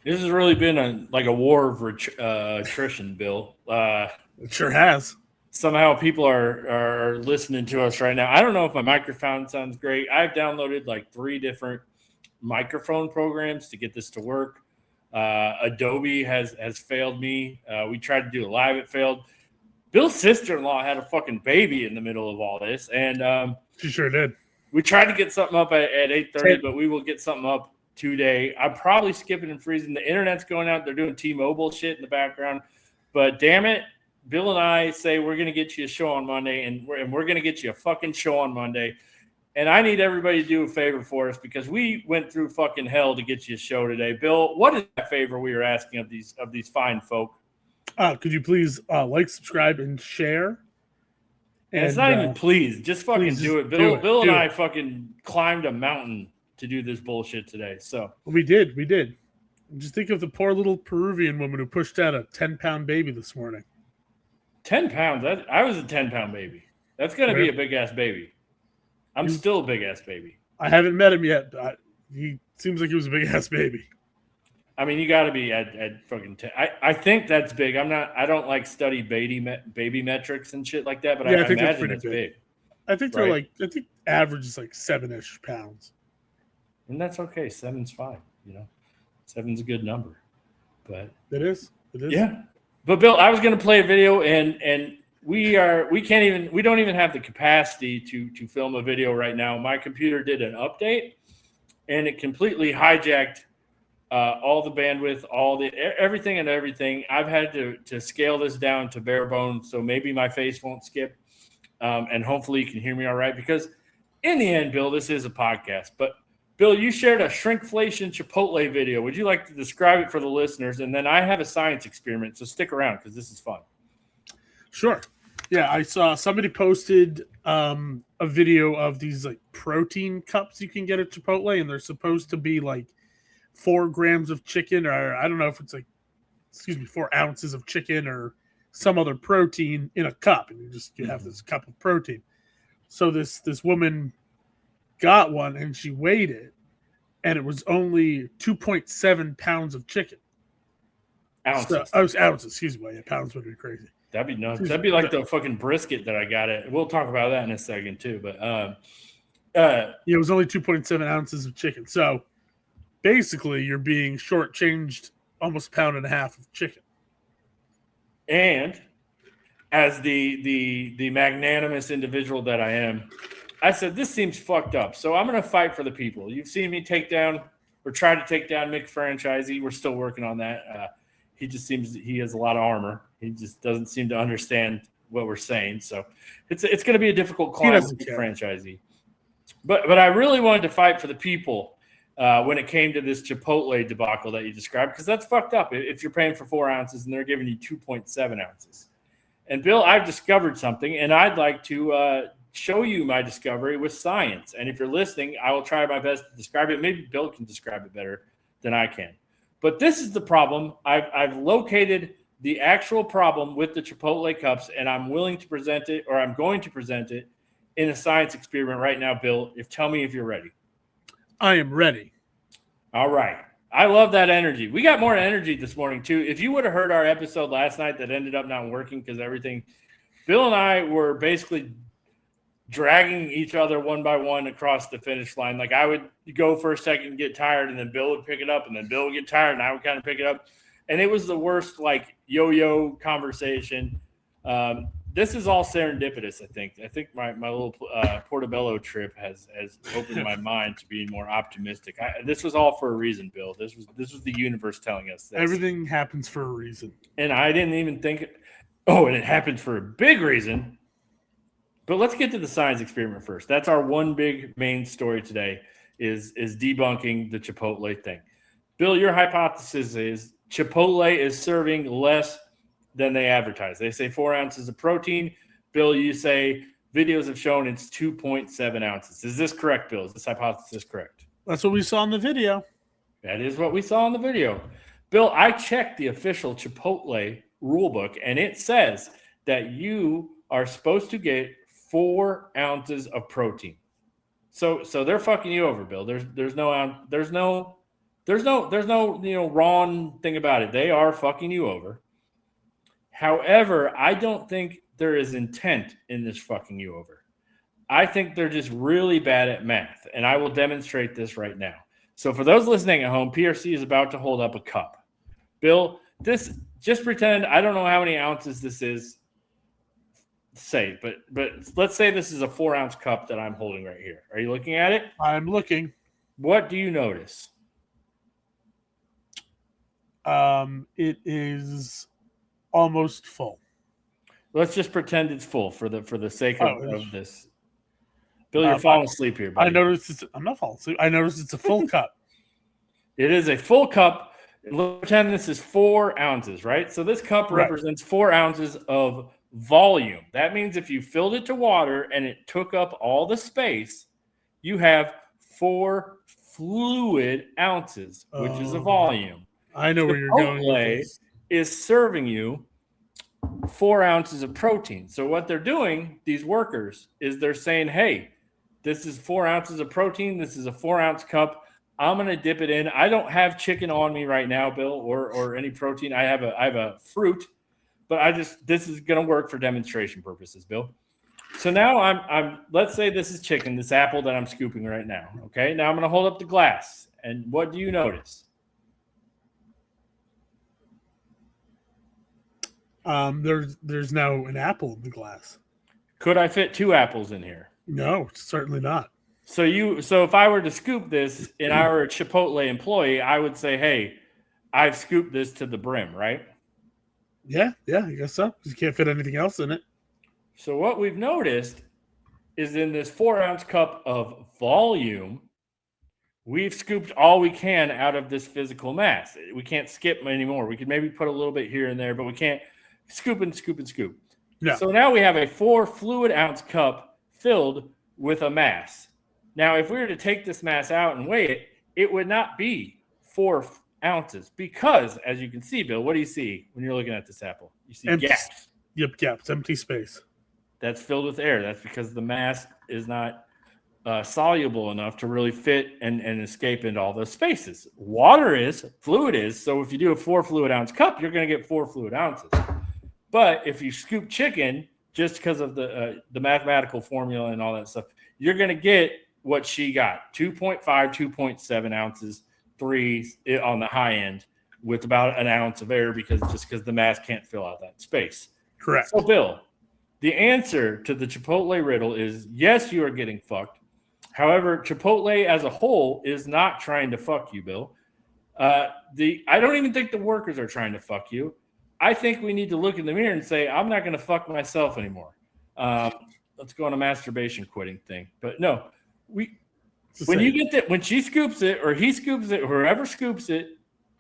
This has really been a war of attrition, Bill. It sure has. Somehow people are listening to us right now. I don't know if my microphone sounds great. I've downloaded like 3 different microphone programs to get this to work. Adobe has failed me. We tried to do it live, it failed. Bill's sister-in-law had a fucking baby in the middle of all this, and She sure did. we tried to get something up at 8:30, but we will get something up today. I'm probably skipping and freezing. The internet's going out. They're doing T-Mobile shit in the background. But damn it, Bill and I say we're going to get you a show on Monday, and we're going to get you a fucking show on Monday. And I need everybody to do a favor for us because we went through fucking hell to get you a show today. Bill, what is that favor we are asking of these fine folk? Could you please like, subscribe, and share? And it's not even please. Just fucking do it. Bill and I fucking climbed a mountain to do this bullshit today. So we did. Just think of the poor little Peruvian woman who pushed out a 10-pound baby this morning. 10 pounds? I was a 10-pound baby. That's going to be a big-ass baby. I'm still a big-ass baby. I haven't met him yet, but he seems like he was a big-ass baby. I mean, you got to be at fucking 10. I think that's big. I don't like study baby metrics and shit like that, but I think imagine it's big. I think they're I think average is like 7-ish pounds. And that's okay. 7's fine. 7's a good number. But it is. Yeah. But Bill, I was going to play a video and we don't even have the capacity to film a video right now. My computer did an update and it completely hijacked all the bandwidth, everything. I've had to scale this down to bare bones, so maybe my face won't skip, and hopefully you can hear me all right. Because in the end, Bill, this is a podcast. But Bill, you shared a shrinkflation Chipotle video. Would you like to describe it for the listeners? And then I have a science experiment, so stick around because this is fun. Sure. Yeah, I saw somebody posted a video of these like protein cups you can get at Chipotle, and they're supposed to be like 4 grams of chicken, or I don't know if it's 4 ounces of chicken or some other protein in a cup, and you have this cup of protein. So this woman got one and she weighed it, and it was only 2.7 pounds of chicken. Ounces. Ounces, excuse me. Yeah, pounds would be crazy. That'd be nuts. That'd be like the fucking brisket that I got at. We'll talk about that in a second too. But it was only 2.7 ounces of chicken. So basically, you're being shortchanged almost 1.5 pounds of chicken. And as the magnanimous individual that I am, I said, this seems fucked up. So I'm going to fight for the people. You've seen me try to take down Mick Franchisee. We're still working on that. He just seems he has a lot of armor. He just doesn't seem to understand what we're saying. So it's going to be a difficult climb with Mick Franchisee. But I really wanted to fight for the people when it came to this Chipotle debacle that you described, because that's fucked up if you're paying for 4 ounces and they're giving you 2.7 ounces. And Bill, I've discovered something, and I'd like to show you my discovery with science. And if you're listening, I will try my best to describe it. Maybe Bill can describe it better than I can. But this is the problem. I've located the actual problem with the Chipotle cups, and I'm willing to present it, or I'm going to present it in a science experiment right now, Bill. Tell me if you're ready. I am ready. All right. I love that energy. We got more energy this morning, too. If you would have heard our episode last night that ended up not working because everything, Bill and I were basically dragging each other one by one across the finish line. Like I would go for a second and get tired, and then Bill would pick it up, and then Bill would get tired, and I would kind of pick it up. And it was the worst, like, yo-yo conversation. This is all serendipitous, I think. I think my little Portobello trip has opened my mind to being more optimistic. This was all for a reason, Bill. This was the universe telling us this. Everything happens for a reason. And I didn't even think and it happened for a big reason. But let's get to the science experiment first. That's our one big main story today is debunking the Chipotle thing. Bill, your hypothesis is Chipotle is serving less than they advertise. They say 4 ounces of protein. Bill, you say videos have shown it's 2.7 ounces. Is this correct, Bill? Is this hypothesis correct? That's what we saw in the video. That is what we saw in the video. Bill, I checked the official Chipotle rulebook, and it says that you are supposed to get 4 ounces of protein. So they're fucking you over, Bill. There's no There's no wrong thing about it. They are fucking you over. However, I don't think there is intent in this fucking you over. I think they're just really bad at math, and I will demonstrate this right now. So for those listening at home, PRC is about to hold up a cup. Bill, just pretend I don't know how many ounces this is. But let's say this is a 4-ounce cup that I'm holding right here. Are you looking at it? I'm looking. What do you notice? It is almost full. Let's just pretend it's full for the sake of this. Bill, you're falling asleep here, buddy. I'm not falling asleep. I noticed it's a full cup. It is a full cup. Let's pretend this is 4 ounces, right? So this cup represents 4 ounces of volume. That means if you filled it to water and it took up all the space, you have 4 fluid ounces, which is a volume. I know where you're going with this. Is serving you 4 ounces of protein. So what they're doing, these workers, is they're saying, hey, this is 4 ounces of protein. This is a 4-ounce cup. I'm going to dip it in. I don't have chicken on me right now, Bill, or any protein. I have a fruit, but this is going to work for demonstration purposes, Bill. So now I'm let's say this is chicken, this apple that I'm scooping right now. Okay. Now I'm going to hold up the glass. And what do you notice? There's now an apple in the glass. Could I fit 2 apples in here? No, certainly not. So if I were to scoop this and I were a Chipotle employee, I would say, hey, I've scooped this to the brim, right? Yeah, I guess so. You can't fit anything else in it. So what we've noticed is in this 4-ounce cup of volume, we've scooped all we can out of this physical mass. We can't skip anymore. We could maybe put a little bit here and there, but we can't scoop and scoop and scoop. No. So now we have a 4 fluid ounce cup filled with a mass. Now, if we were to take this mass out and weigh it, it would not be 4 ounces because, as you can see, Bill, what do you see when you're looking at this apple? You see gaps. Yep, gaps, empty space. That's filled with air. That's because the mass is not soluble enough to really fit and escape into all those spaces. Water is, fluid is. So if you do a 4 fluid ounce cup, you're going to get 4 fluid ounces. But if you scoop chicken, just because of the mathematical formula and all that stuff, you're going to get what she got, 2.5, 2.7 ounces, 3 on the high end with about an ounce of air because the mass can't fill out that space. Correct. So, Bill, the answer to the Chipotle riddle is yes, you are getting fucked. However, Chipotle as a whole is not trying to fuck you, Bill. I don't even think the workers are trying to fuck you. I think we need to look in the mirror and say, I'm not going to fuck myself anymore. Let's go on a masturbation quitting thing. But no, when she scoops it or he scoops it, whoever scoops it,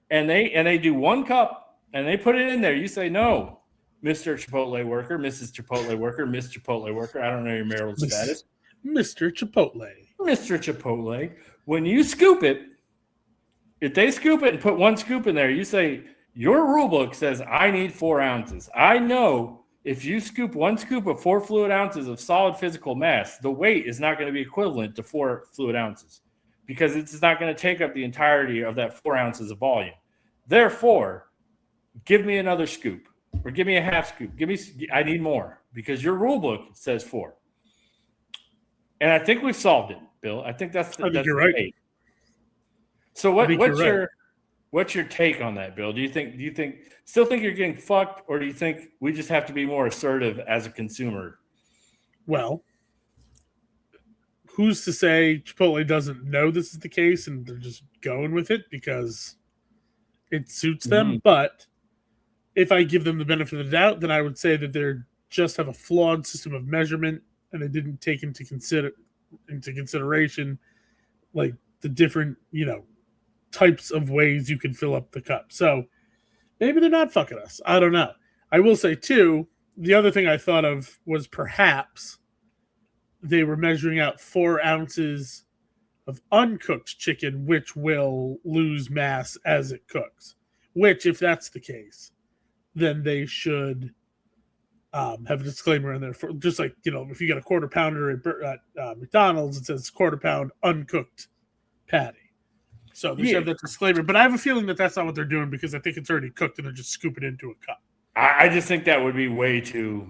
and they do 1 cup and they put it in there, you say, no, Mr. Chipotle worker, Mrs. Chipotle worker, Miss Chipotle worker. I don't know your marital status. Mr. Chipotle. Mr. Chipotle. When you scoop it, if they scoop it and put 1 scoop in there, you say, your rule book says I need 4 ounces. I know if you scoop 1 scoop of 4 fluid ounces of solid physical mass, the weight is not going to be equivalent to 4 fluid ounces because it's not going to take up the entirety of that 4 ounces of volume. Therefore, give me another scoop or give me a half scoop. I need more because your rule book says 4. And I think we've solved it, Bill. I think that's you're right. So what's your take on that, Bill? Do you think still think you're getting fucked, or do you think we just have to be more assertive as a consumer? Well, who's to say Chipotle doesn't know this is the case and they're just going with it because it suits them? Mm-hmm. But if I give them the benefit of the doubt, then I would say that they're just have a flawed system of measurement and they didn't take into consideration like the different, types of ways you can fill up the cup. So maybe they're not fucking us. I don't know. I will say too, the other thing I thought of was perhaps they were measuring out 4 ounces of uncooked chicken, which will lose mass as it cooks, which if that's the case, then they should have a disclaimer in there for just like, if you get a quarter pounder at McDonald's, it says quarter pound uncooked patty. So they should have that disclaimer. But I have a feeling that that's not what they're doing because I think it's already cooked and they're just scooping it into a cup. I just think that would be way too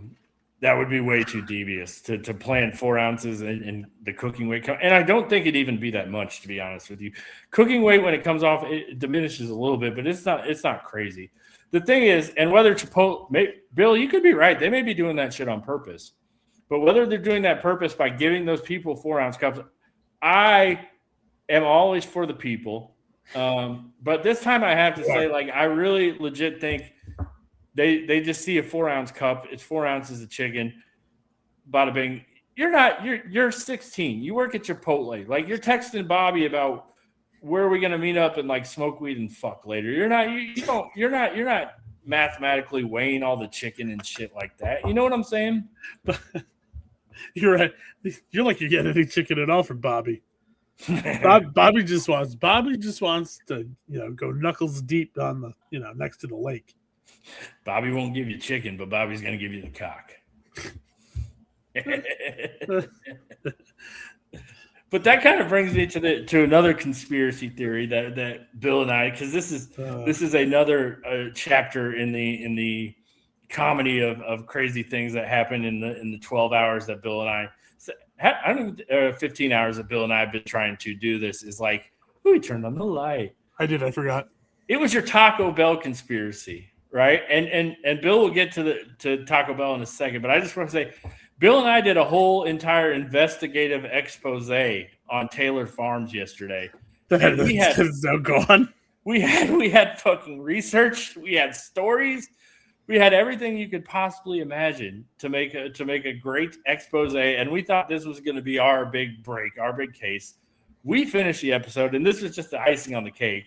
devious to plan 4 ounces in the cooking weight. And I don't think it'd even be that much, to be honest with you. Cooking weight, when it comes off, it diminishes a little bit, but it's not crazy. The thing is, and whether Chipotle, Bill, you could be right. They may be doing that shit on purpose. But whether they're doing that purpose by giving those people 4-ounce cups, I am always for the people. But this time I have to say, like, I really legit think they just see a 4-ounce cup. It's 4 ounces of chicken. Bada bing. You're 16. You work at Chipotle. Like, you're texting Bobby about where are we going to meet up and like smoke weed and fuck later. You're not mathematically weighing all the chicken and shit like that. You know what I'm saying? You're right. You're like you're getting any chicken at all from Bobby. Bobby just wants to, go knuckles deep on the, next to the lake. Bobby won't give you chicken, but Bobby's going to give you the cock. But that kind of brings me to another conspiracy theory that Bill and I, because this is another chapter in the comedy of crazy things that happen in the 12 hours that Bill and I 15 hours that Bill and I have been trying to do this is like, we turned on the light. I forgot. It was your Taco Bell conspiracy, right? And Bill will get to Taco Bell in a second, but I just want to say, Bill and I did a whole entire investigative expose on Taylor Farms yesterday. We had fucking research, we had stories, we had everything you could possibly imagine to make a great expose, and we thought this was going to be our big break, our big case. We finished the episode, and this was just the icing on the cake.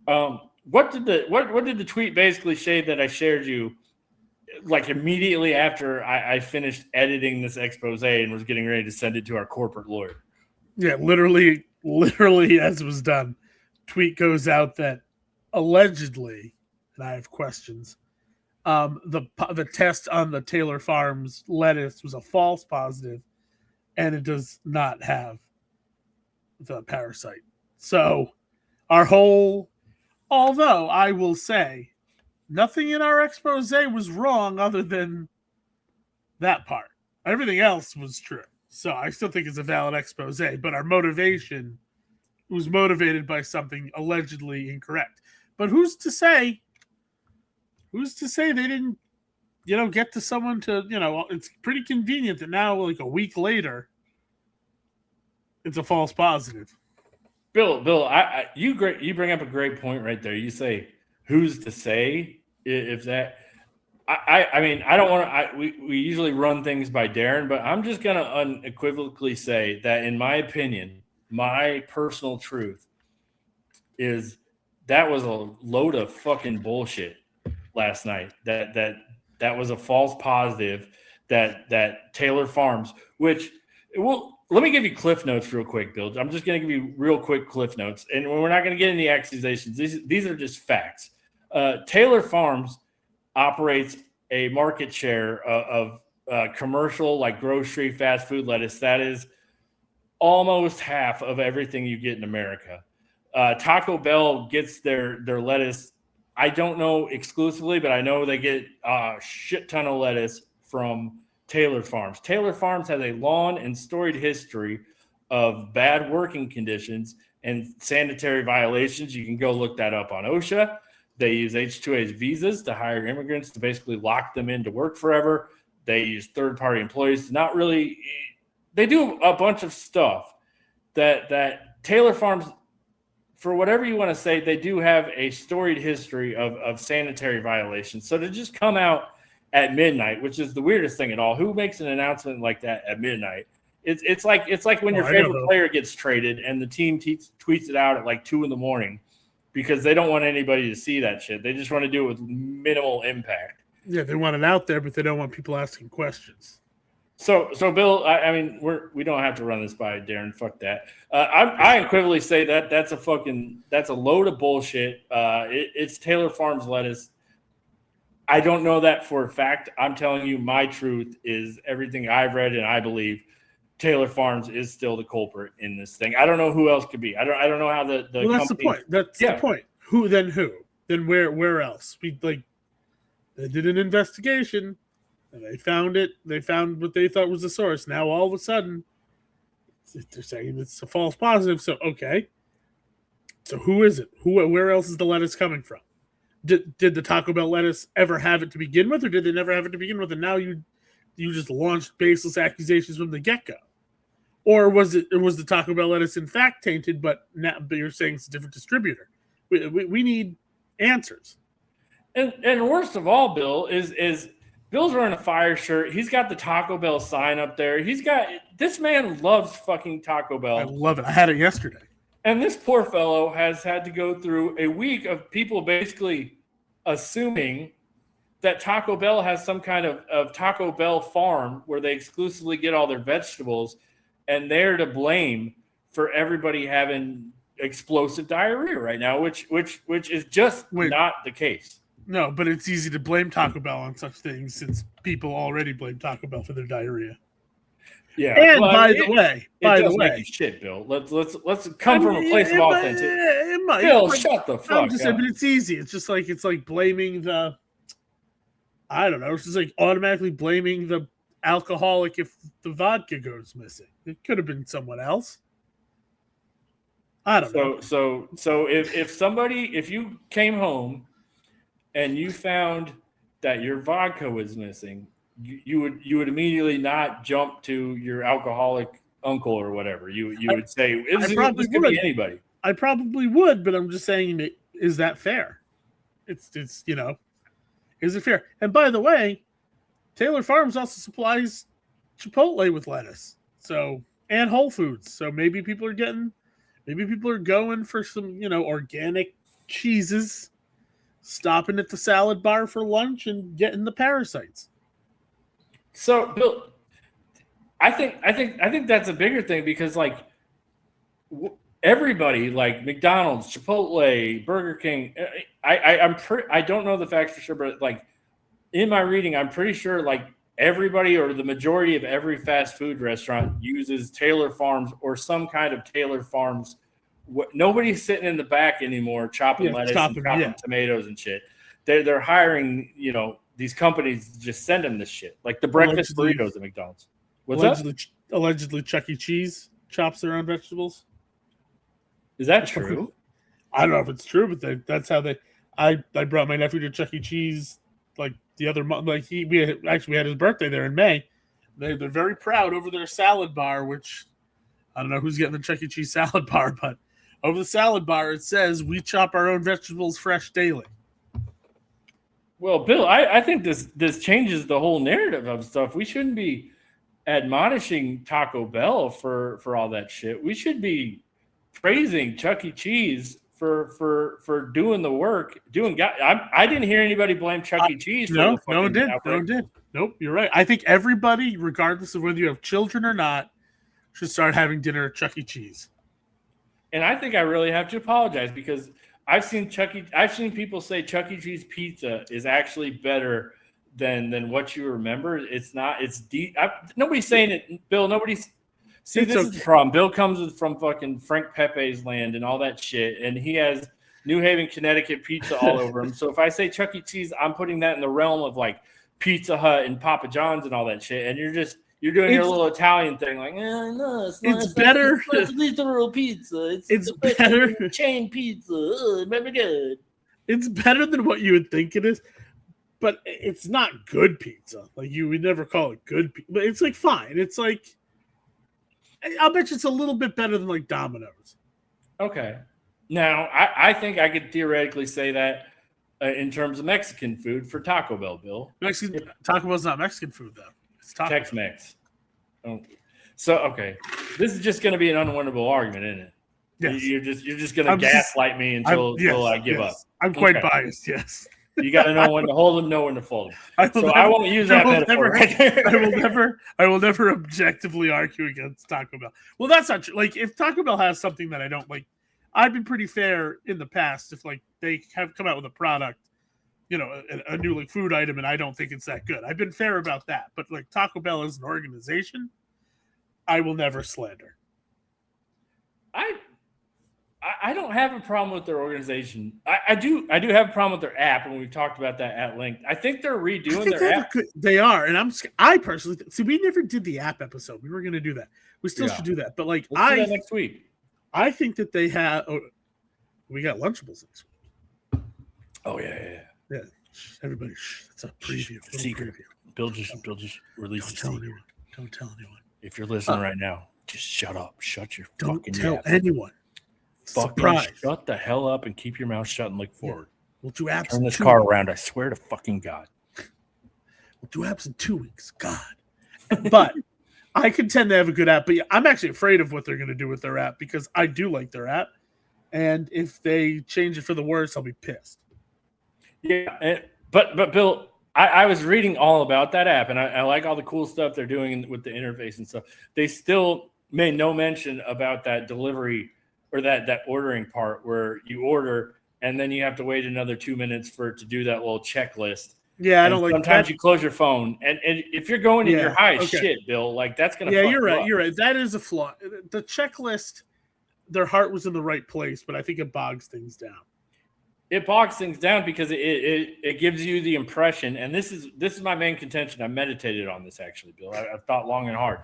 What did the tweet basically say that I shared you? Like immediately after I finished editing this expose and was getting ready to send it to our corporate lawyer. Yeah, literally as it was done, tweet goes out that allegedly, and I have questions, the test on the Taylor Farms lettuce was a false positive, and it does not have the parasite. So although I will say, nothing in our expose was wrong other than that part. Everything else was true. So I still think it's a valid expose, but our motivation was motivated by something allegedly incorrect. But who's to say they didn't, get to someone to, it's pretty convenient that now, like a week later, it's a false positive. Bill, you bring up a great point right there. You say, who's to say if that? I mean, I don't want to. We usually run things by Darren, but I'm just going to unequivocally say that, in my opinion, my personal truth is that was a load of fucking bullshit last night. That was a false positive. That Taylor Farms, which let me give you cliff notes real quick, Bill. I'm just going to give you real quick cliff notes, and we're not going to get any accusations. These are just facts. Taylor Farms operates a market share of commercial, like grocery, fast food lettuce. That is almost half of everything you get in America. Taco Bell gets their lettuce. I don't know exclusively, but I know they get a shit ton of lettuce from Taylor Farms. Taylor Farms has a long and storied history of bad working conditions and sanitary violations. You can go look that up on OSHA. They use H-2A's visas to hire immigrants to basically lock them in to work forever. They use third-party employees to not really – they do a bunch of stuff that Taylor Farms, for whatever you want to say, they do have a storied history of sanitary violations. So to just come out at midnight, which is the weirdest thing at all, who makes an announcement like that at midnight? It's like when your favorite player gets traded and the team tweets it out at like 2 a.m. because they don't want anybody to see that shit. They just want to do it with minimal impact. Yeah, they want it out there, but they don't want people asking questions. So Bill, I mean, we don't have to run this by Darren. Fuck that. I equivocally say that's a load of bullshit. It's Taylor Farms lettuce. I don't know that for a fact. I'm telling you, my truth is everything I've read and I believe. Taylor Farms is still the culprit in this thing. I don't know who else could be. I don't know how the well, that's company, the point. That's the point. Who? Then where else? We like they did an investigation and they found it. They found what they thought was the source. Now all of a sudden they're saying it's a false positive. So okay. So who is it? Where else is the lettuce coming from? Did the Taco Bell lettuce ever have it to begin with, or did they never have it to begin with? And now you just launched baseless accusations from the get-go. Or was the Taco Bell lettuce in fact tainted, but you're saying it's a different distributor? We need answers. And worst of all, Bill, is Bill's wearing a fire shirt. He's got the Taco Bell sign up there. This man loves fucking Taco Bell. I love it. I had it yesterday. And this poor fellow has had to go through a week of people basically assuming that Taco Bell has some kind of Taco Bell farm where they exclusively get all their vegetables, and they're to blame for everybody having explosive diarrhea right now, which is just not the case. No, but it's easy to blame Taco Bell on such things since people already blame Taco Bell for their diarrhea. Yeah. And by the way, shit, Bill. Let's come from a place of authenticity. Bill, shut the fuck up. But it's easy. It's like blaming the. I don't know. It's just like automatically blaming the alcoholic if the vodka goes missing. It could have been someone else. I don't know. So if you came home and you found that your vodka was missing, you would immediately not jump to your alcoholic uncle or whatever. You would say this could be anybody. I probably would, but I'm just saying, is that fair? It's is it fair? And by the way, Taylor Farms also supplies Chipotle with lettuce, and Whole Foods. So maybe people are going for some organic cheeses, stopping at the salad bar for lunch and getting the parasites. So, Bill, I think that's a bigger thing because everybody, like McDonald's, Chipotle, Burger King, I don't know the facts for sure, but in my reading, I'm pretty sure everybody or the majority of every fast food restaurant uses Taylor Farms or some kind of Taylor Farms. Nobody's sitting in the back anymore chopping lettuce and chopping tomatoes and shit. They're hiring these companies just send them this shit, like the breakfast burritos at McDonald's. Allegedly, Chuck E. Cheese chops their own vegetables. Is that true? I don't know if it's true, but that's how they. I brought my nephew to Chuck E. Cheese the other month. We had his birthday there in May. They're very proud over their salad bar, which I don't know who's getting the Chuck E. Cheese salad bar, but over the salad bar it says we chop our own vegetables fresh daily. Well, Bill, I think this changes the whole narrative of stuff. We shouldn't be admonishing Taco Bell for all that shit. We should be praising Chuck E. Cheese for doing the work. I didn't hear anybody blame Chuck E. Cheese. No one did. Nope, you're right. I think everybody, regardless of whether you have children or not, should start having dinner at Chuck E. Cheese. And I think I really have to apologize because I've seen people say Chuck E. Cheese pizza is actually better than what you remember. It's not. It's deep. Nobody's saying it, Bill. This is the problem. Bill comes from fucking Frank Pepe's land and all that shit, and he has New Haven, Connecticut pizza all over him. So if I say Chuck E. Cheese, I'm putting that in the realm of Pizza Hut and Papa John's and all that shit. And you're doing your little Italian thing, no, it's better. It's literal pizza. It's better chain pizza. Very good. It's better than what you would think it is, but it's not good pizza. You would never call it good pizza, but it's fine. It's I'll bet you it's a little bit better than Domino's. Okay. Now, I think I could theoretically say that in terms of Mexican food for Taco Bell, Bill. Taco Bell's not Mexican food, though. It's Tex-Mex. Oh. So, okay. This is just going to be an unwinnable argument, isn't it? Yes. You're just going to gaslight me until I give up. I'm quite biased, yes. You got to know when to hold them, know when to fold them. I won't use that metaphor right there. I will never objectively argue against Taco Bell. Well, that's not true. If Taco Bell has something that I don't like, I've been pretty fair in the past. If they have come out with a product, a new food item, and I don't think it's that good, I've been fair about that. But Taco Bell as an organization, I will never slander. I don't have a problem with their organization. I do have a problem with their app, and we've talked about that at length. I think they're redoing their app. They are, and I personally see. We never did the app episode. We were going to do that. We still should do that, but like Let's do that next week. I think that they have. Oh, we got Lunchables next week. Oh yeah. Everybody, that's a preview. Secret. Bill just released a secret. Don't tell anyone. If you're listening right now, just shut up. Shut your don't fucking tell mouth. Anyone. Fucking shut the hell up and keep your mouth shut and look forward. We'll do apps. Turn this car around. I swear to fucking God. We'll do apps in 2 weeks. God. But I contend they have a good app. But I'm actually afraid of what they're going to do with their app because I do like their app. And if they change it for the worse, I'll be pissed. Yeah. But Bill, I was reading all about that app, and I like all the cool stuff they're doing with the interface and stuff. They still made no mention about that delivery or that ordering part where you order and then you have to wait another 2 minutes for it to do that little checklist. Yeah, I don't like that. Sometimes you close your phone, and if you're going in your high as shit, Bill, like that's gonna. Yeah, you're right. You're right. That is a flaw. The checklist, their heart was in the right place, but I think it bogs things down. It bogs things down because it gives you the impression, and this is my main contention. I meditated on this actually, Bill. I've thought long and hard.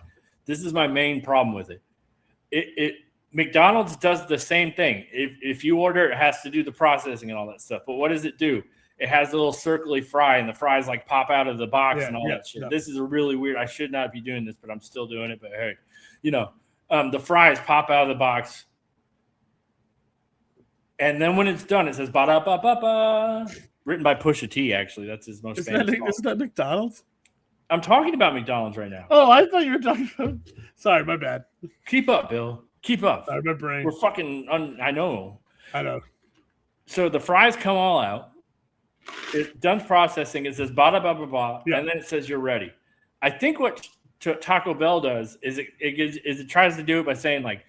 This is my main problem with it. McDonald's does the same thing. If you order, it has to do the processing and all that stuff. But what does it do? It has a little circly fry, and the fries like pop out of the box and all that shit. This is a really weird. I should not be doing this, but I'm still doing it. But hey, the fries pop out of the box, and then when it's done, it says "ba-da-ba-ba-ba." Written by Pusha T. Actually, that's his most famous song. Isn't that McDonald's? I'm talking about McDonald's right now. Oh, I thought you were talking about. Sorry, my bad. Keep up, Bill. Keep up. Sorry, my brain. We're fucking. I know. So the fries come all out. It's done processing. It says bada ba ba ba, and then it says you're ready. I think what Taco Bell does is it tries to do it by saying like,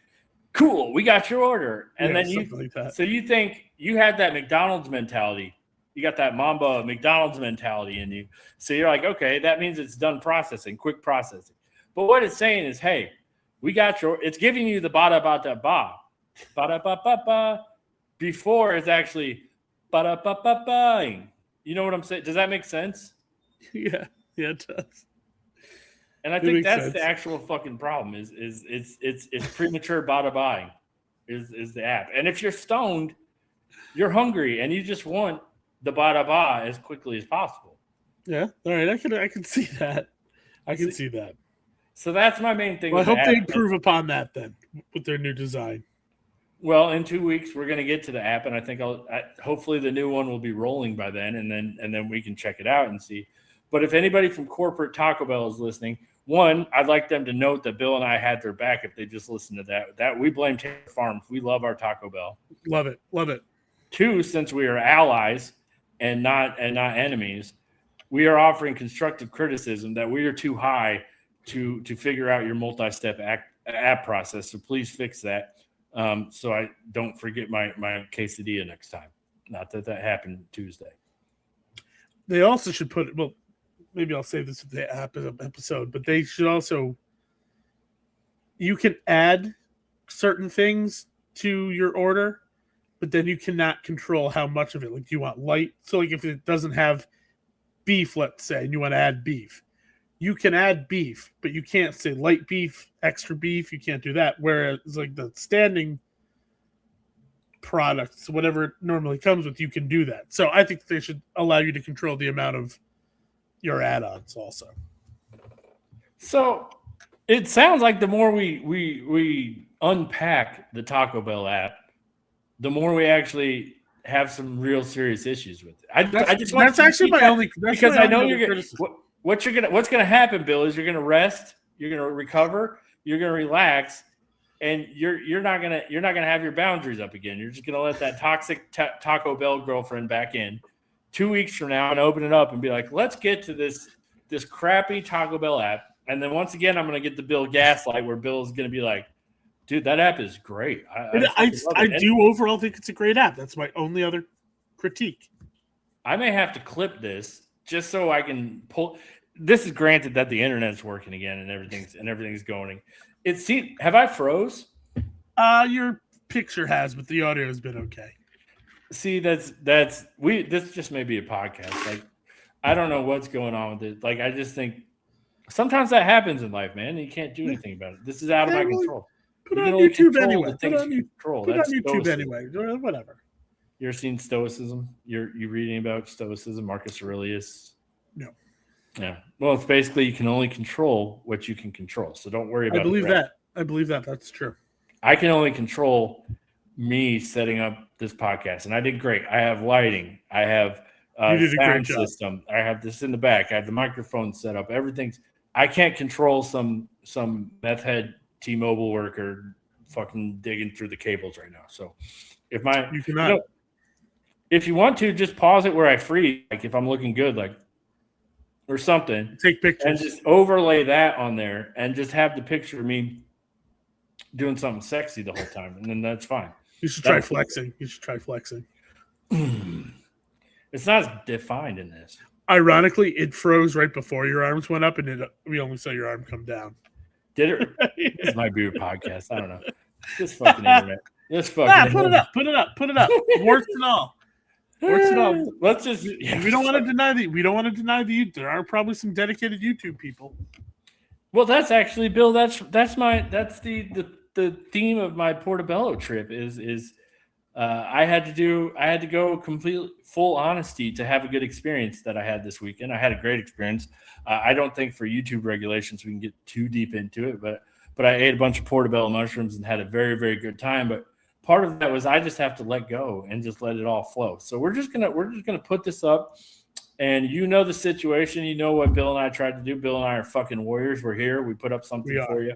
"Cool, we got your order," and then you think you had that McDonald's mentality. You got that Mamba McDonald's mentality in you. So you're like, okay, that means it's done processing, quick processing. But what it's saying is, hey, we got your. It's giving you the bada ba ba ba before it's actually. You know what I'm saying? Does that make sense? Yeah, it does. And I think that's the actual fucking problem. Is it's premature bada buying, is the app. And if you're stoned, you're hungry and you just want the bada ba as quickly as possible. Yeah, all right. I can see that. I can see that. So that's my main thing. Well, I hope they improve upon that then with their new design. Well, in 2 weeks we're going to get to the app, and I think hopefully the new one will be rolling by then, and then we can check it out and see. But if anybody from corporate Taco Bell is listening, one, I'd like them to note that Bill and I had their back if they just listened to that. That we blame Taylor Farms. We love our Taco Bell. Love it. Two, since we are allies and not enemies, we are offering constructive criticism that we are too high to figure out your multi-step app process. So please fix that. So I don't forget my quesadilla next time. Not that happened Tuesday. They also should put, well, maybe I'll say this with the app episode, but they should also, you can add certain things to your order, but then you cannot control how much of it. Like, you want light. So like if it doesn't have beef, let's say, and you want to add beef, you can add beef, but you can't say light beef, extra beef. You can't do that. Whereas like the standing products, whatever it normally comes with, you can do that. So I think they should allow you to control the amount of your add-ons also. So it sounds like the more we unpack the Taco Bell app, the more we actually have some real serious issues with it. That's actually my only, because I know what's gonna happen, Bill, is you're gonna rest, you're gonna recover, you're gonna relax, and you're not gonna have your boundaries up again. You're just gonna let that toxic Taco Bell girlfriend back in 2 weeks from now and open it up and be like, let's get to this crappy Taco Bell app. And then once again, I'm gonna get the Bill gaslight where Bill's gonna be like, dude, that app is great. I do overall think it's a great app. That's my only other critique. I may have to clip this just so I can pull. This is granted that the internet's working again and everything's going. Have I froze? Your picture has, but the audio has been okay. See, this just may be a podcast. Like, I don't know what's going on with it. Like, I just think sometimes that happens in life, man. And you can't do anything about it. This is out of my control. Put you on can only YouTube control anyway. the things you control. Put That's on YouTube stoicism. anyway. Whatever. You ever seen Stoicism? You reading about Stoicism, Marcus Aurelius? No. Yeah. Well, it's basically you can only control what you can control. So don't worry about it. I believe that. That's true. I can only control me setting up this podcast, and I did great. I have lighting. I have sound system. I have this in the back. I have the microphone set up. Everything's. I can't control some meth head T-Mobile worker fucking digging through the cables right now. So if you cannot. If you want to, just pause it where I freeze. Like if I'm looking good, like or something. Take pictures and just overlay that on there, and just have the picture of me doing something sexy the whole time, and then that's fine. You should try flexing. It's not defined in this. Ironically, it froze right before your arms went up, and we only saw your arm come down. Did it? This might be a podcast. I don't know. This fucking internet. Put it up. Warts and all. Let's just. We don't want to deny the. There are probably some dedicated YouTube people. Well, that's actually, Bill. That's the theme of my Portobello trip. Is I had to go completely full honesty to have a good experience that I had this weekend. I had a great experience. I don't think for YouTube regulations we can get too deep into it, but I ate a bunch of portobello mushrooms and had a very, very good time. But part of that was I just have to let go and just let it all flow. So we're just gonna put this up, and you know the situation. You know what Bill and I tried to do. Bill and I are fucking warriors. We're here. We put up something for you.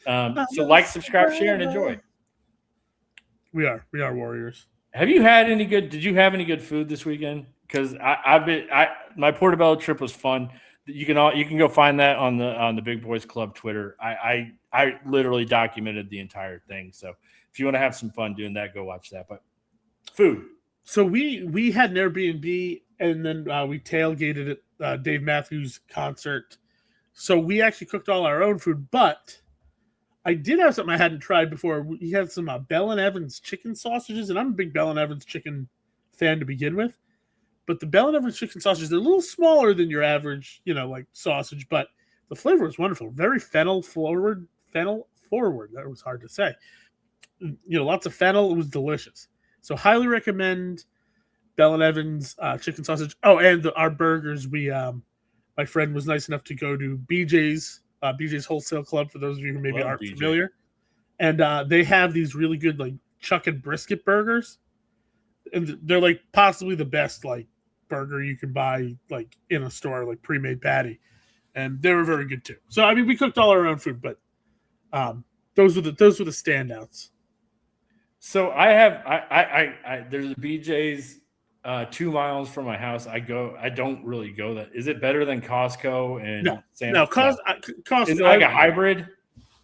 So like, subscribe, share, and enjoy. We are warriors. Did you have any good food this weekend? Because my Portobello trip was fun. You can go find that on the Big Boys Club Twitter. I literally documented the entire thing. So if you want to have some fun doing that, go watch that. But food. So we had an Airbnb, and then we tailgated at Dave Matthews' concert. So we actually cooked all our own food, but I did have something I hadn't tried before. He had some Bell & Evans chicken sausages, and I'm a big Bell & Evans chicken fan to begin with. But the Bell & Evans chicken sausages, they're a little smaller than your average, like sausage, but the flavor was wonderful. Very fennel forward. That was hard to say. Lots of fennel. It was delicious. So highly recommend Bell & Evans chicken sausage. Oh, and our burgers. My friend was nice enough to go to BJ's Wholesale Club, for those of you who maybe aren't familiar. And they have these really good like chuck and brisket burgers. And they're like possibly the best like burger you can buy like in a store, like pre-made patty. And they were very good too. So I mean, we cooked all our own food, but those were the standouts. So I there's a BJ's 2 miles from my house. I don't really go that. Is it better than Costco and Sam's? No, Costco is it like a hybrid?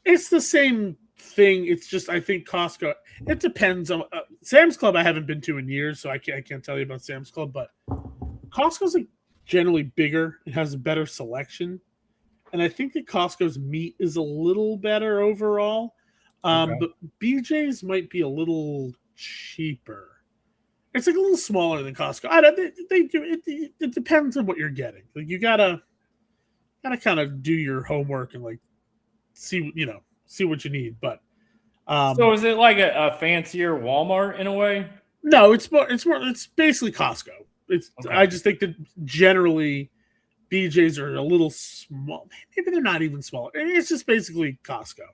It's the same thing. It's just I think Costco. It depends on Sam's Club. I haven't been to in years, so I can't tell you about Sam's Club. But Costco's like generally bigger. It has a better selection, and I think that Costco's meat is a little better overall. But BJ's might be a little cheaper. It's like a little smaller than Costco. They do it. It depends on what you're getting. Like you gotta kind of do your homework and like see what you need. But so is it like a fancier Walmart in a way? No, it's basically Costco. I just think that generally BJ's are a little small. Maybe they're not even smaller. It's just basically Costco.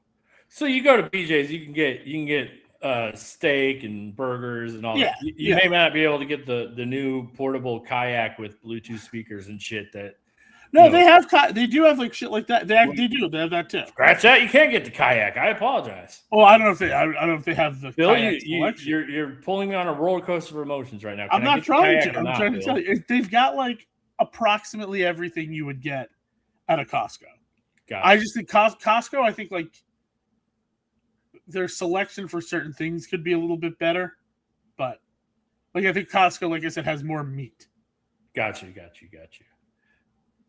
So you go to BJ's, you can get steak and burgers and all that. You may not be able to get the new portable kayak with Bluetooth speakers and shit that. No, they do have like shit like that. They have that too. Scratch that. You can't get the kayak. I apologize. Oh, I don't know if they have the Bill, kayak you're pulling me on a roller coaster of emotions right now. I'm not trying to. I'm trying to tell you. They've got like approximately everything you would get at a Costco. Gotcha. I just think Costco, I think like their selection for certain things could be a little bit better, but like I think Costco, like I said, has more meat. Got you.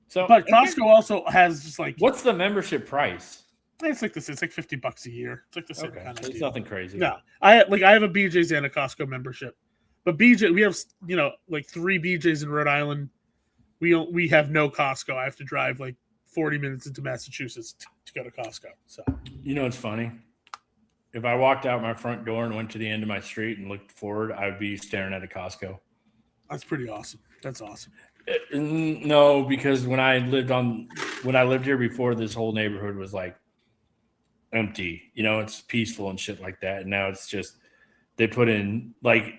So, but Costco also has just like what's the membership price? It's like this. It's like $50 a year. It's like the same Okay, kind so of it's deal. nothing crazy. No, I have a BJ's and a Costco membership, but BJ we have like 3 BJ's in Rhode Island. We have no Costco. I have to drive like 40 minutes into Massachusetts to go to Costco. So You know, it's funny. If I walked out my front door and went to the end of my street and looked forward, I would be staring at a Costco. that's pretty awesome. That's awesome. No, because when I lived here before, this whole neighborhood was like empty. You know, it's peaceful and shit like that. And now it's just they put in like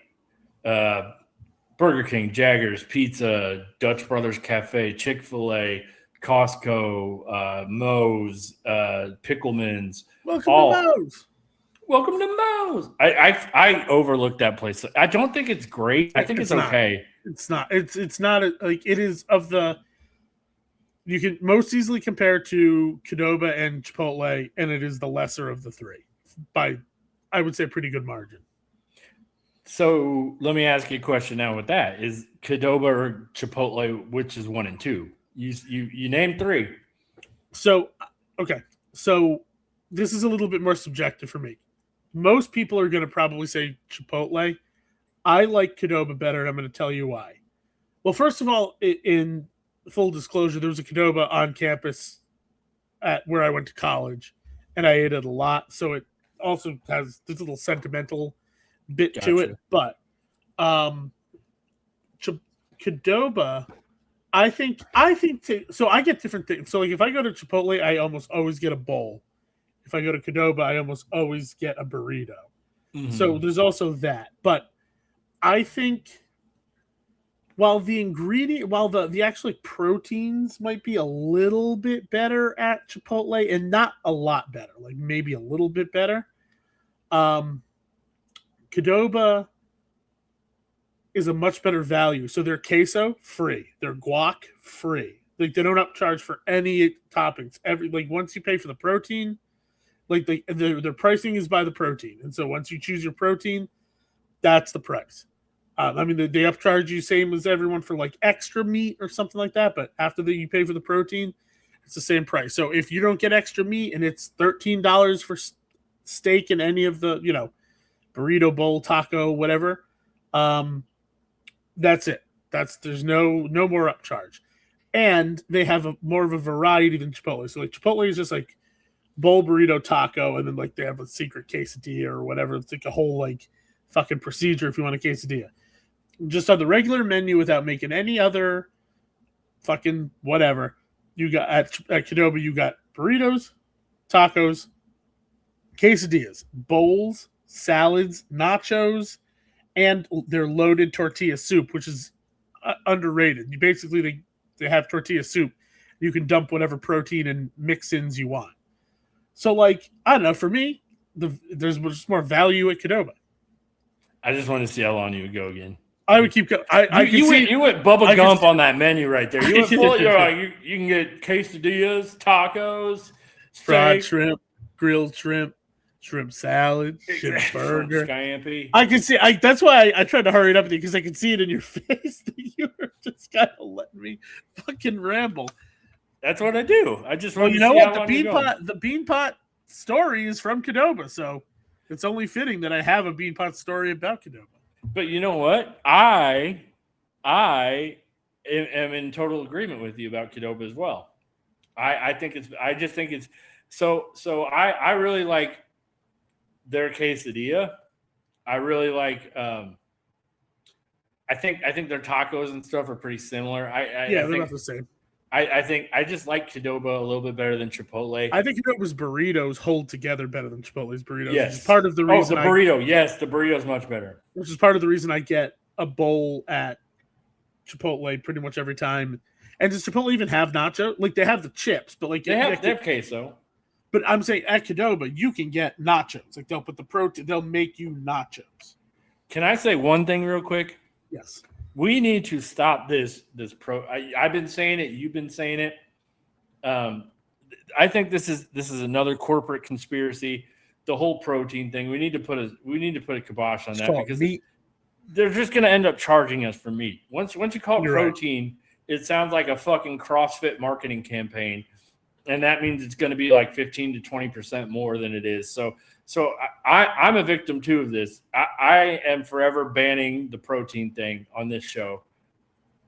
Burger King, Jaggers, Pizza, Dutch Brothers Cafe, Chick-fil-A, Costco, Moe's, Pickleman's. Welcome to Moe's. Welcome to Moe's. I overlooked that place. I don't think it's great. I think it's okay. It's not. It's not like it is of the. You can most easily compare to Qdoba and Chipotle, and it is the lesser of the 3 by, I would say, a pretty good margin. So let me ask you a question now. With that, is Qdoba or Chipotle, which is 1 and 2? You named 3. So okay, so this is a little bit more subjective for me. Most people are going to probably say Chipotle. I like Qdoba better, and I'm going to tell you why. Well, first of all, in full disclosure, there was a Qdoba on campus at where I went to college, and I ate it a lot. So it also has this little sentimental bit to it. But Qdoba, so I get different things. So like if I go to Chipotle, I almost always get a bowl. If I go to Qdoba, I almost always get a burrito. Mm-hmm. So there's also that. But I think while the actual proteins might be a little bit better at Chipotle and not a lot better, like maybe a little bit better, Qdoba is a much better value. So their queso free, their guac free. Like they don't upcharge for any toppings. Once you pay for the protein, like their pricing is by the protein, and so once you choose your protein, that's the price. I mean, they upcharge you same as everyone for like extra meat or something like that, but after that you pay for the protein, it's the same price. So if you don't get extra meat and it's $13 for steak in any of the burrito, bowl, taco, whatever, that's it. There's no more upcharge, and they have more of a variety than Chipotle. So like Chipotle is just like bowl, burrito, taco, and then like they have a secret quesadilla or whatever. It's like a whole like fucking procedure if you want a quesadilla. Just on the regular menu without making any other fucking whatever. You got at Qdoba, you got burritos, tacos, quesadillas, bowls, salads, nachos, and their loaded tortilla soup, which is underrated. You basically they have tortilla soup. You can dump whatever protein and mix-ins you want. So, like, I don't know. For me, there's just more value at Qdoba. I just wanted to see how long you would go again. I would keep going. You went Bubba Gump on that menu right there. You went full. You can get quesadillas, tacos, fried shrimp, grilled shrimp, shrimp salad, shrimp burger. Scampi. I can see. That's why I tried to hurry it up with you because I could see it in your face that you were just kind of letting me fucking ramble. That's what I do. I just want to see what the bean pot story is from Qdoba, so it's only fitting that I have a bean pot story about Qdoba. But you know what? I am in total agreement with you about Qdoba as well. I just think it's so I really like their quesadilla. I really like I think their tacos and stuff are pretty similar. They're not the same. I think I just like Qdoba a little bit better than Chipotle. I think Qdoba's burritos hold together better than Chipotle's burritos. Yes. Which is part of the reason. The burrito. Yes, the burrito is much better. Which is part of the reason I get a bowl at Chipotle pretty much every time. And does Chipotle even have nacho? Like they have the chips, but like they have queso. But I'm saying at Qdoba you can get nachos. Like they'll put the protein. They'll make you nachos. Can I say one thing real quick? Yes. We need to stop this. I've been saying it. You've been saying it. I think this is another corporate conspiracy. The whole protein thing. We need to put a kibosh on that because they're just going to end up charging us for meat. Once you call it protein, it sounds like a fucking CrossFit marketing campaign. and that means it's going to be like 15 to 20% more than it is. So I'm a victim too of this. I am forever banning the protein thing on this show.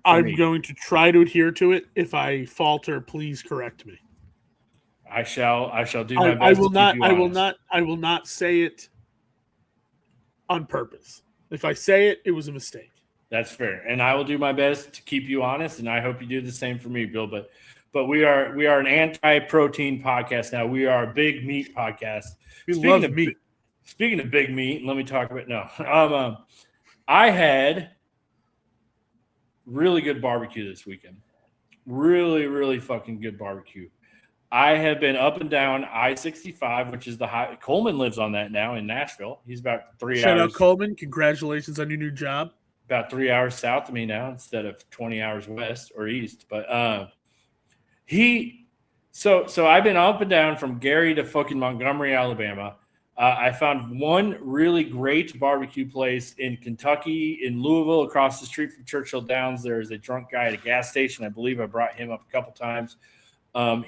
I'm going to try to adhere to it. If I falter, please correct me. I shall do my best. I will not say it on purpose. If I say it, it was a mistake. That's fair, and I will do my best to keep you honest, and I hope you do the same for me, Bill. But we are an anti-protein podcast now. We are a big meat podcast. We love meat. Speaking of big meat, let me talk about I had really good barbecue this weekend. Really, really fucking good barbecue. I have been up and down I-65, which is the high. Coleman lives on that now in Nashville. He's about 3 hours. Shout out Coleman. Congratulations on your new job. About 3 hours south of me now instead of 20 hours west or east. But so I've been up and down from Gary to fucking Montgomery, Alabama. I found one really great barbecue place in Kentucky, in Louisville, across the street from Churchill Downs. There's a drunk guy at a gas station. I believe I brought him up a couple times.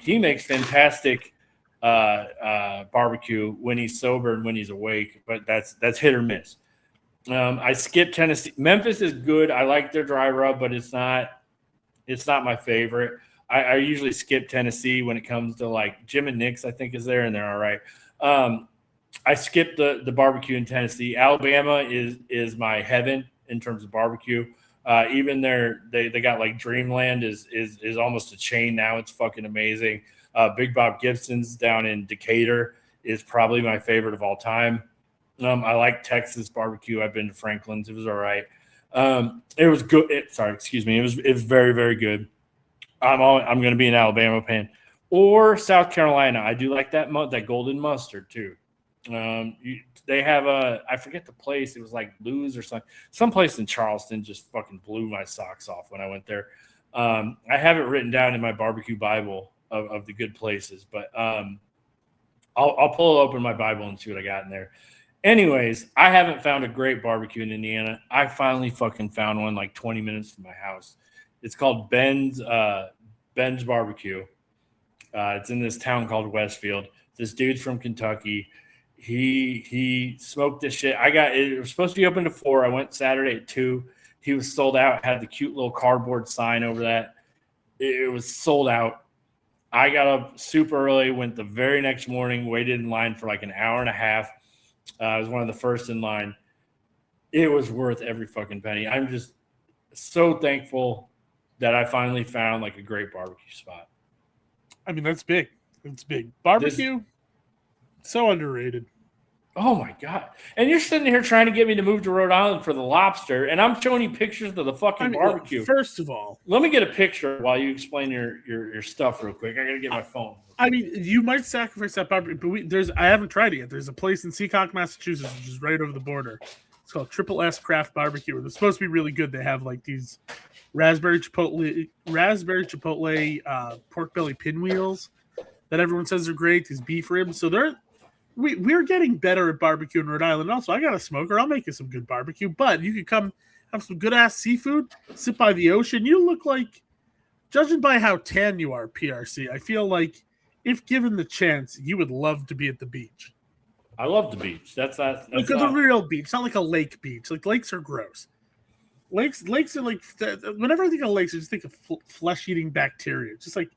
He makes fantastic barbecue when he's sober and when he's awake, but that's hit or miss. I skipped Tennessee. Memphis is good. I like their dry rub, but it's not my favorite. I usually skip Tennessee when it comes to like Jim and Nick's, I think is there, and they're all right. I skipped the barbecue in Tennessee. Alabama is my heaven in terms of barbecue. Even they got like Dreamland is almost a chain now. It's fucking amazing. Big Bob Gibson's down in Decatur is probably my favorite of all time. I like Texas barbecue. I've been to Franklin's. It was all right. It was good. It was very, very good. I'm going to be an Alabama fan or South Carolina. I do like that golden mustard too. They have I forget the place. It was like Lou's or something. Some place in Charleston just fucking blew my socks off when I went there. I have it written down in my barbecue Bible of the good places, but I'll pull open my Bible and see what I got in there. Anyways, I haven't found a great barbecue in Indiana. I finally fucking found one like 20 minutes from my house. It's called Ben's Barbecue. It's in this town called Westfield. This dude's from Kentucky. He smoked this shit. It was supposed to be open to 4. I went Saturday at 2. He was sold out. Had the cute little cardboard sign over that. It was sold out. I got up super early, went the very next morning, waited in line for like an hour and a half. I was one of the first in line. It was worth every fucking penny. I'm just so thankful that I finally found like a great barbecue spot. I mean, that's big. It's big. Barbecue, so underrated. Oh my God. And you're sitting here trying to get me to move to Rhode Island for the lobster, and I'm showing you pictures of the fucking barbecue. Look, first of all, let me get a picture while you explain your stuff real quick. I gotta get my phone. I mean, you might sacrifice that barbecue, but I haven't tried it yet. There's a place in Seacock, Massachusetts, which is right over the border. It's called Triple S Craft Barbecue. They're supposed to be really good. They have like these raspberry chipotle pork belly pinwheels that everyone says are great. These beef ribs. So we're getting better at barbecue in Rhode Island. Also, I got a smoker. I'll make you some good barbecue. But you could come have some good ass seafood, sit by the ocean. You look like, judging by how tan you are, PRC, I feel like if given the chance, you would love to be at the beach. I love the beach. That's like a real beach, not like a lake beach. Like lakes are gross. Lakes are like, whenever I think of lakes, I just think of flesh-eating bacteria. It's just like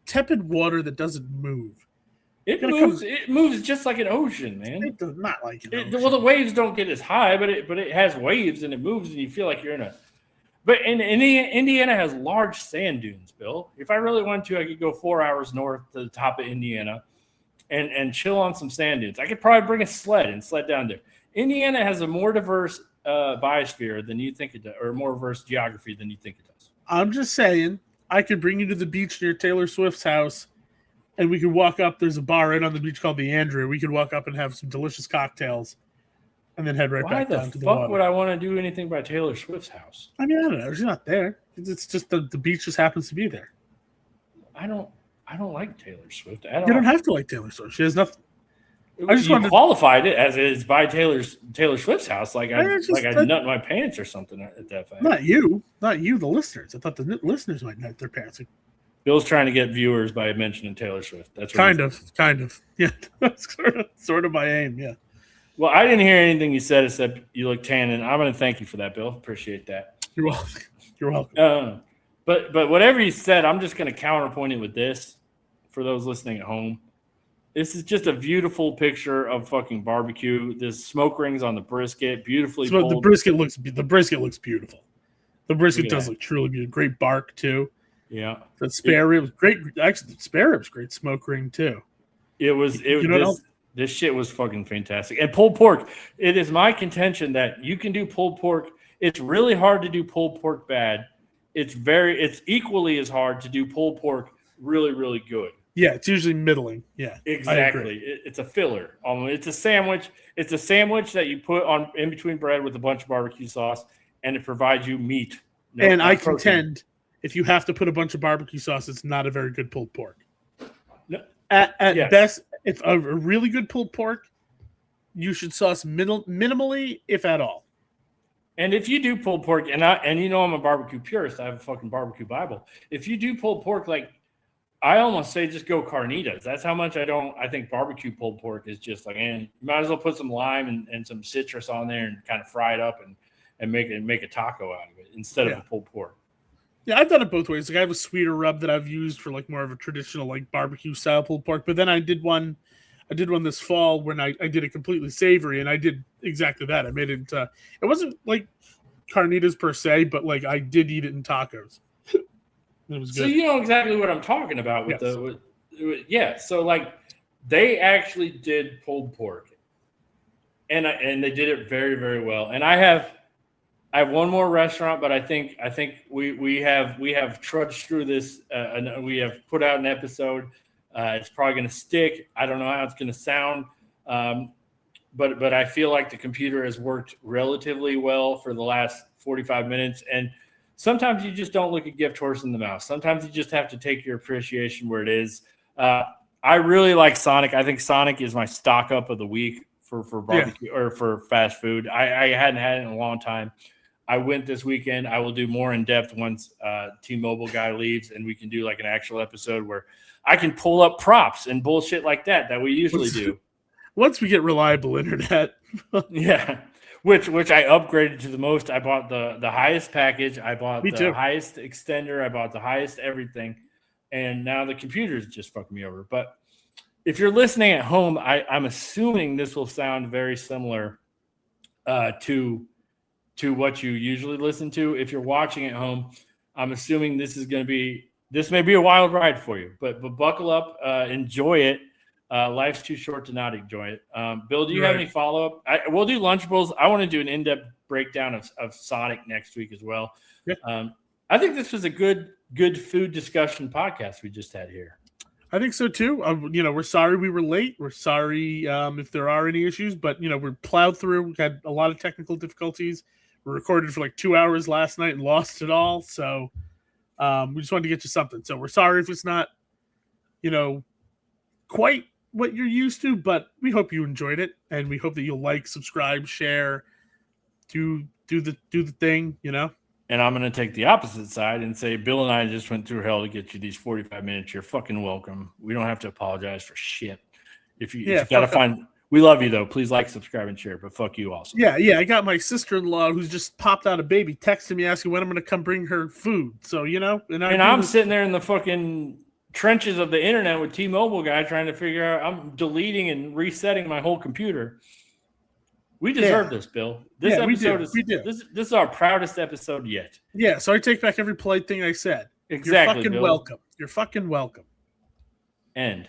tepid water that doesn't move. It moves just like an ocean, man. It does not like an ocean. Well, the waves don't get as high, but it has waves and it moves, and you feel like you're in a. But Indiana has large sand dunes, Bill. If I really wanted to, I could go 4 hours north to the top of Indiana, and chill on some sand dunes. I could probably bring a sled and sled down there. Indiana has a more diverse biosphere than you think it does, or more diverse geography than you think it does. I'm just saying, I could bring you to the beach near Taylor Swift's house, and we could walk up. There's a bar right on the beach called the Andrew. We could walk up and have some delicious cocktails, and then head right back down to the water. Why the fuck would I want to do anything by Taylor Swift's house? I mean, I don't know. She's not there. It's just the beach just happens to be there. I don't like Taylor Swift. You don't have to like Taylor Swift. She has nothing. I just qualified it as it's by Taylor Swift's house, like I nut in my pants or something at that fact. Not you, the listeners. I thought the listeners might nut their pants. Bill's trying to get viewers by mentioning Taylor Swift. That's what kind of. Yeah, that's sort of my aim. Yeah. Well, I didn't hear anything you said except you look tan, and I'm going to thank you for that, Bill. Appreciate that. You're welcome. You're welcome. But whatever you said, I'm just going to counterpoint it with this for those listening at home. This is just a beautiful picture of fucking barbecue. There's smoke rings on the brisket, beautifully pulled. The brisket looks beautiful. The brisket does look truly beautiful. Great bark too. Yeah. The spare rib was great. Actually, the spare rib was great smoke ring too. This shit was fucking fantastic. And pulled pork, it is my contention that you can do pulled pork. It's really hard to do pulled pork bad. It's equally as hard to do pulled pork really, really good. Yeah, it's usually middling. Yeah, exactly. It's a filler. It's a sandwich. It's a sandwich that you put on in between bread with a bunch of barbecue sauce, and it provides you meat. I contend if you have to put a bunch of barbecue sauce, it's not a very good pulled pork. No. At best, if a really good pulled pork, you should sauce minimally, if at all. And if you do pulled pork, and you know I'm a barbecue purist, I have a fucking barbecue Bible. If you do pulled pork, like I almost say just go carnitas. That's how much I think barbecue pulled pork is just like, and you might as well put some lime and some citrus on there and kind of fry it up and make a taco out of it instead of a pulled pork. Yeah, I've done it both ways. Like I have a sweeter rub that I've used for like more of a traditional like barbecue style pulled pork. But then I did one this fall when I did it completely savory, and I did exactly that. I made it into, it wasn't like carnitas per se, but like I did eat it in tacos. It was good. So you know exactly what I'm talking about with So like they actually did pulled pork, and they did it very, very well. And I have one more restaurant, but I think we have trudged through this, and we have put out an episode. It's probably going to stick. I don't know how it's going to sound, but I feel like the computer has worked relatively well for the last 45 minutes. And sometimes you just don't look a gift horse in the mouth. Sometimes you just have to take your appreciation where it is. I really like Sonic. I think Sonic is my stock up of the week for barbecue or for fast food. I hadn't had it in a long time. I went this weekend. I will do more in depth once T-Mobile guy leaves, and we can do like an actual episode where I can pull up props and bullshit like that we usually do. Once we get reliable internet. Yeah. Which I upgraded to the most. I bought the highest package. I bought highest extender. I bought the highest everything. And now the computer is just fucking me over. But if you're listening at home, I'm assuming this will sound very similar to what you usually listen to. If you're watching at home, I'm assuming this may be a wild ride for you. But buckle up, enjoy it. Life's too short to not enjoy it. Bill, do you have any follow-up? We'll do Lunchables. I want to do an in-depth breakdown of Sonic next week as well. Yeah. I think this was a good food discussion podcast we just had here. I think so too. We're sorry we were late. We're sorry if there are any issues, but we're plowed through. We had a lot of technical difficulties. We recorded for like 2 hours last night and lost it all. So we just wanted to get you something. So we're sorry if it's not, quite what you're used to, but we hope you enjoyed it, and we hope that you'll like, subscribe, share, do the thing, And I'm going to take the opposite side and say, Bill and I just went through hell to get you these 45 minutes. You're fucking welcome. We don't have to apologize for shit. If you got to find, we love you though. Please like, subscribe, and share. But fuck you also. Yeah. I got my sister-in-law who's just popped out a baby texting me asking when I'm going to come bring her food. So and I'm sitting there in the fucking trenches of the internet with T-Mobile guy trying to figure out. I'm deleting and resetting my whole computer. We deserve this, Bill. This episode we do. This is our proudest episode yet. Yeah, so I take back every polite thing I said. Exactly. You're fucking welcome. You're fucking welcome. End.